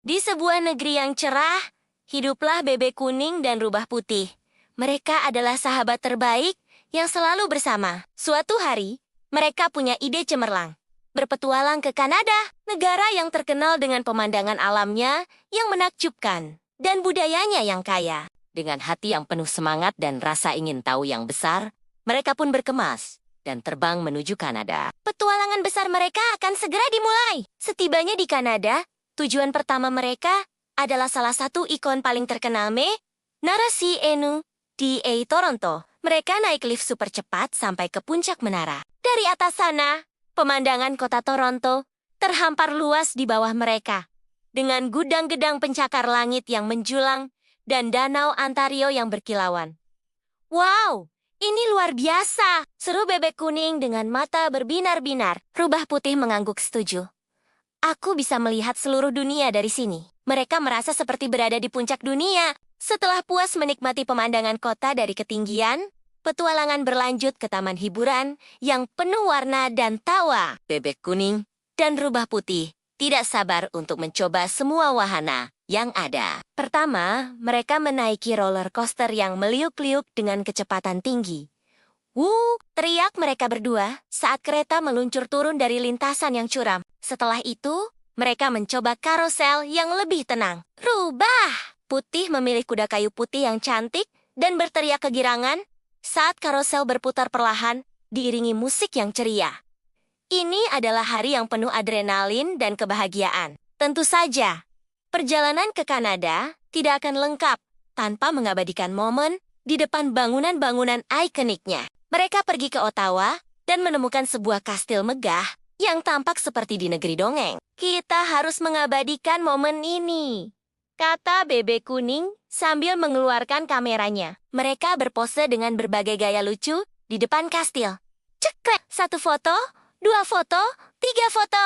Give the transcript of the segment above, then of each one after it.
Di sebuah negeri yang cerah, hiduplah bebek kuning dan rubah putih. Mereka adalah sahabat terbaik yang selalu bersama. Suatu hari, mereka punya ide cemerlang. Berpetualang ke Kanada, negara yang terkenal dengan pemandangan alamnya yang menakjubkan dan budayanya yang kaya. Dengan hati yang penuh semangat dan rasa ingin tahu yang besar, mereka pun berkemas dan terbang menuju Kanada. Petualangan besar mereka akan segera dimulai. Setibanya di Kanada, tujuan pertama mereka adalah salah satu ikon paling terkenal Narasi Enu di Toronto. Mereka naik lift super cepat sampai ke puncak menara. Dari atas sana, pemandangan kota Toronto terhampar luas di bawah mereka. Dengan gudang-gedang pencakar langit yang menjulang dan danau Ontario yang berkilauan. Wow! Ini luar biasa, seru bebek kuning dengan mata berbinar-binar. Rubah putih mengangguk setuju. Aku bisa melihat seluruh dunia dari sini. Mereka merasa seperti berada di puncak dunia. Setelah puas menikmati pemandangan kota dari ketinggian, petualangan berlanjut ke taman hiburan yang penuh warna dan tawa. Bebek kuning dan rubah putih tidak sabar untuk mencoba semua wahana yang ada. Pertama, mereka menaiki roller coaster yang meliuk-liuk dengan kecepatan tinggi. Wuh, teriak mereka berdua saat kereta meluncur turun dari lintasan yang curam. Setelah itu, mereka mencoba karosel yang lebih tenang. Rubah! Putih memilih kuda kayu putih yang cantik dan berteriak kegirangan saat karosel berputar perlahan diiringi musik yang ceria. Ini adalah hari yang penuh adrenalin dan kebahagiaan. Tentu saja, perjalanan ke Kanada tidak akan lengkap tanpa mengabadikan momen di depan bangunan-bangunan ikoniknya. Mereka pergi ke Ottawa dan menemukan sebuah kastil megah yang tampak seperti di negeri dongeng. Kita harus mengabadikan momen ini, kata bebek kuning sambil mengeluarkan kameranya. Mereka berpose dengan berbagai gaya lucu di depan kastil. Cekrek! 1 foto, 2 foto, 3 foto.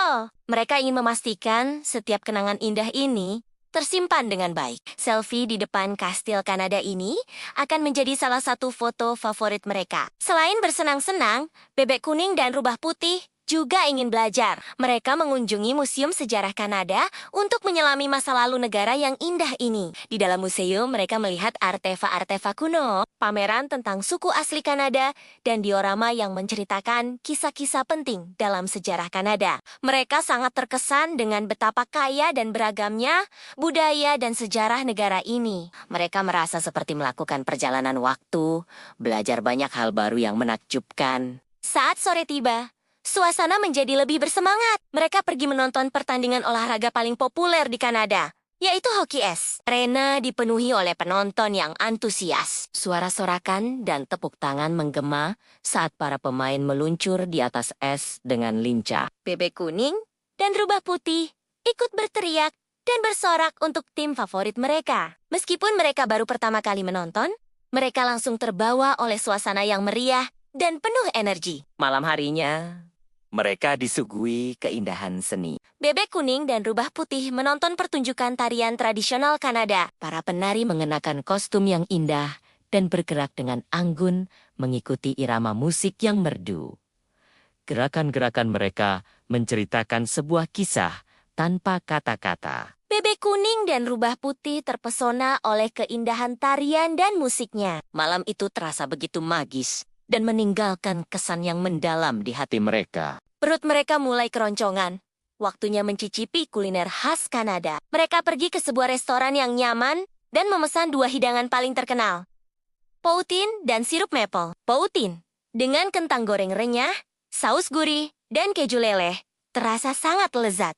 Mereka ingin memastikan setiap kenangan indah ini tersimpan dengan baik. Selfie di depan kastil Kanada ini akan menjadi salah satu foto favorit mereka. Selain bersenang-senang, bebek kuning dan rubah putih juga ingin belajar. Mereka mengunjungi Museum Sejarah Kanada untuk menyelami masa lalu negara yang indah ini. Di dalam museum, mereka melihat artefak-artefak kuno, pameran tentang suku asli Kanada, dan diorama yang menceritakan kisah-kisah penting dalam sejarah Kanada. Mereka sangat terkesan dengan betapa kaya dan beragamnya budaya dan sejarah negara ini. Mereka merasa seperti melakukan perjalanan waktu, belajar banyak hal baru yang menakjubkan. Saat sore tiba, suasana menjadi lebih bersemangat. Mereka pergi menonton pertandingan olahraga paling populer di Kanada, yaitu hoki es. Arena dipenuhi oleh penonton yang antusias. Suara sorakan dan tepuk tangan menggema saat para pemain meluncur di atas es dengan lincah. Bebek kuning dan rubah putih ikut berteriak dan bersorak untuk tim favorit mereka. Meskipun mereka baru pertama kali menonton, mereka langsung terbawa oleh suasana yang meriah dan penuh energi. Malam harinya, mereka disuguhi keindahan seni. Bebek kuning dan rubah putih menonton pertunjukan tarian tradisional Kanada. Para penari mengenakan kostum yang indah dan bergerak dengan anggun mengikuti irama musik yang merdu. Gerakan-gerakan mereka menceritakan sebuah kisah tanpa kata-kata. Bebek kuning dan rubah putih terpesona oleh keindahan tarian dan musiknya. Malam itu terasa begitu magis dan meninggalkan kesan yang mendalam di hati mereka. Perut mereka mulai keroncongan. Waktunya mencicipi kuliner khas Kanada. Mereka pergi ke sebuah restoran yang nyaman dan memesan 2 hidangan paling terkenal. Poutine dan sirup maple. Poutine, dengan kentang goreng renyah, saus gurih, dan keju leleh, terasa sangat lezat.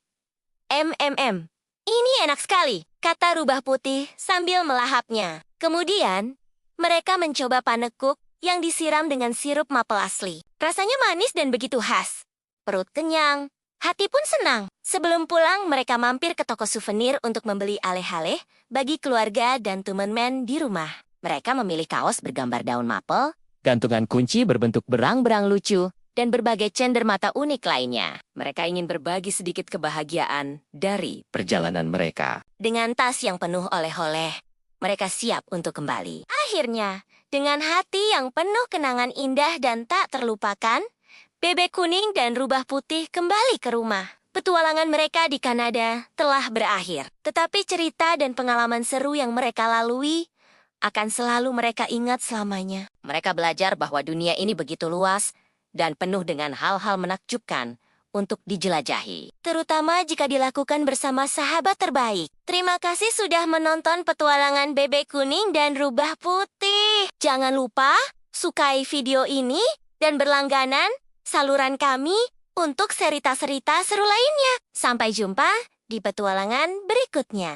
Ini enak sekali, kata rubah putih sambil melahapnya. Kemudian, mereka mencoba panekuk yang disiram dengan sirup maple asli. Rasanya manis dan begitu khas. Perut kenyang, hati pun senang. Sebelum pulang, mereka mampir ke toko souvenir untuk membeli aleh-aleh bagi keluarga dan teman-teman di rumah. Mereka memilih kaos bergambar daun maple, gantungan kunci berbentuk berang-berang lucu, dan berbagai cendermata unik lainnya. Mereka ingin berbagi sedikit kebahagiaan dari perjalanan mereka. Dengan tas yang penuh oleh-oleh, mereka siap untuk kembali. Akhirnya, dengan hati yang penuh kenangan indah dan tak terlupakan, bebek kuning dan rubah putih kembali ke rumah. petualangan mereka di Kanada telah berakhir. Tetapi cerita dan pengalaman seru yang mereka lalui akan selalu mereka ingat selamanya. Mereka belajar bahwa dunia ini begitu luas dan penuh dengan hal-hal menakjubkan untuk dijelajahi. Terutama jika dilakukan bersama sahabat terbaik. Terima kasih sudah menonton petualangan bebek kuning dan rubah putih. Jangan lupa sukai video ini dan berlangganan saluran kami untuk cerita-cerita seru lainnya. Sampai jumpa di petualangan berikutnya.